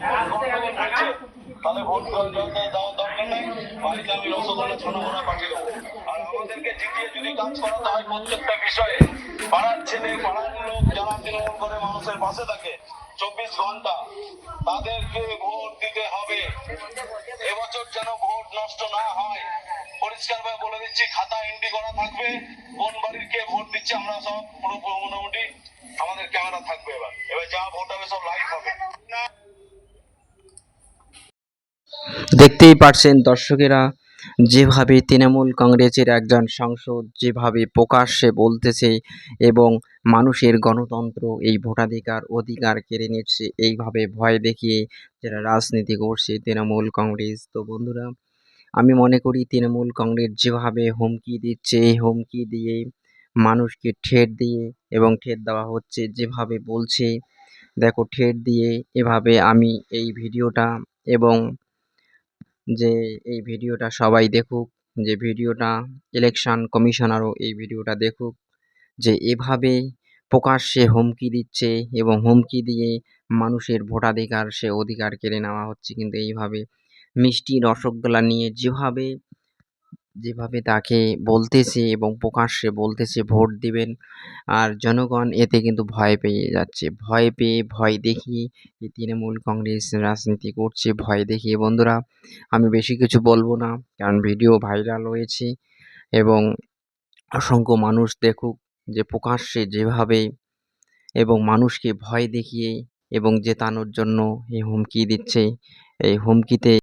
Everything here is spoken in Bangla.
গন্ডগোল করছে তাহলে ভোট দেওয়ার দরকার নেই, বাড়িতে আমি রসগোল্লা ছোলা মোড়া পাঠিয়ে দেবো। আর আমাদেরকে জিতিয়ে যদি কাজ করাতে হয় প্রত্যেকটা বিষয়ে, পাড়ার ছেলে পাড়ার লোক যারা তৃণমূল করে মানুষের পাশে থাকে 24 ঘন্টা, তাদেরকে ভোট দিতে হবে। এবছর যেন ভোট নষ্ট না হয়, পরিষ্কার ভাবে বলে দিচ্ছি, খাতা এন্ট্রি করা থাকবে, কোন বাড়ির কে ভোট দিচ্ছে আমরা সব পুরো মোটামুটি আমাদের ক্যামেরা থাকবে। এবার এবার যা ভোট হবে সব লাইভ হবে। দেখতেই পারছেন দর্শকেরা, যেভাবে তৃণমূল কংগ্রেসের একজন সাংসদ যেভাবে প্রকাশ্যে বলতেছে এবং মানুষের গণতন্ত্র এই অধিকার কেড়ে নিচ্ছে, এইভাবে ভয় দেখিয়ে যারা রাজনীতি করছে তৃণমূল কংগ্রেস। তো বন্ধুরা, আমি মনে করি তৃণমূল কংগ্রেস যেভাবে হুমকি দিচ্ছে, এই হুমকি দিয়ে মানুষকে ঠেট দিয়ে এবং ঠেট দেওয়া হচ্ছে, যেভাবে বলছে দেখো ঠেট দিয়ে, এভাবে আমি এই ভিডিওটা এবং যে এই ভিডিওটা সবাই দেখুক, যে ভিডিওটা ইলেকশন কমিশনারও এই ভিডিওটা দেখুক, যে এভাবে প্রকাশ্যে হুমকি দিচ্ছে এবং হুমকি দিয়ে মানুষের ভোটাধিকার সে অধিকার কেড়ে নেওয়া হচ্ছে। কিন্তু এইভাবে মিষ্টি রসগোল্লা নিয়ে যেভাবে যেভাবে তাকে বলতেছে এবং প্রকাশ্যে বলতেছে ভোট দিবেন, আর জনগণ এতে কিন্তু ভয় পেয়ে যাচ্ছে। ভয় পেয়ে ভয় দেখিয়ে এই তৃণমূল কংগ্রেস রাজনীতি করছে ভয় দেখিয়ে। বন্ধুরা, আমি বেশি কিছু বলবো না, কারণ ভিডিও ভাইরাল হয়েছে এবং অসংখ্য মানুষ দেখুক যে প্রকাশ্যে যেভাবে এবং মানুষকে ভয় দেখিয়ে এবং জেতানোর জন্য এই হুমকি দিচ্ছে। এই হুমকিতে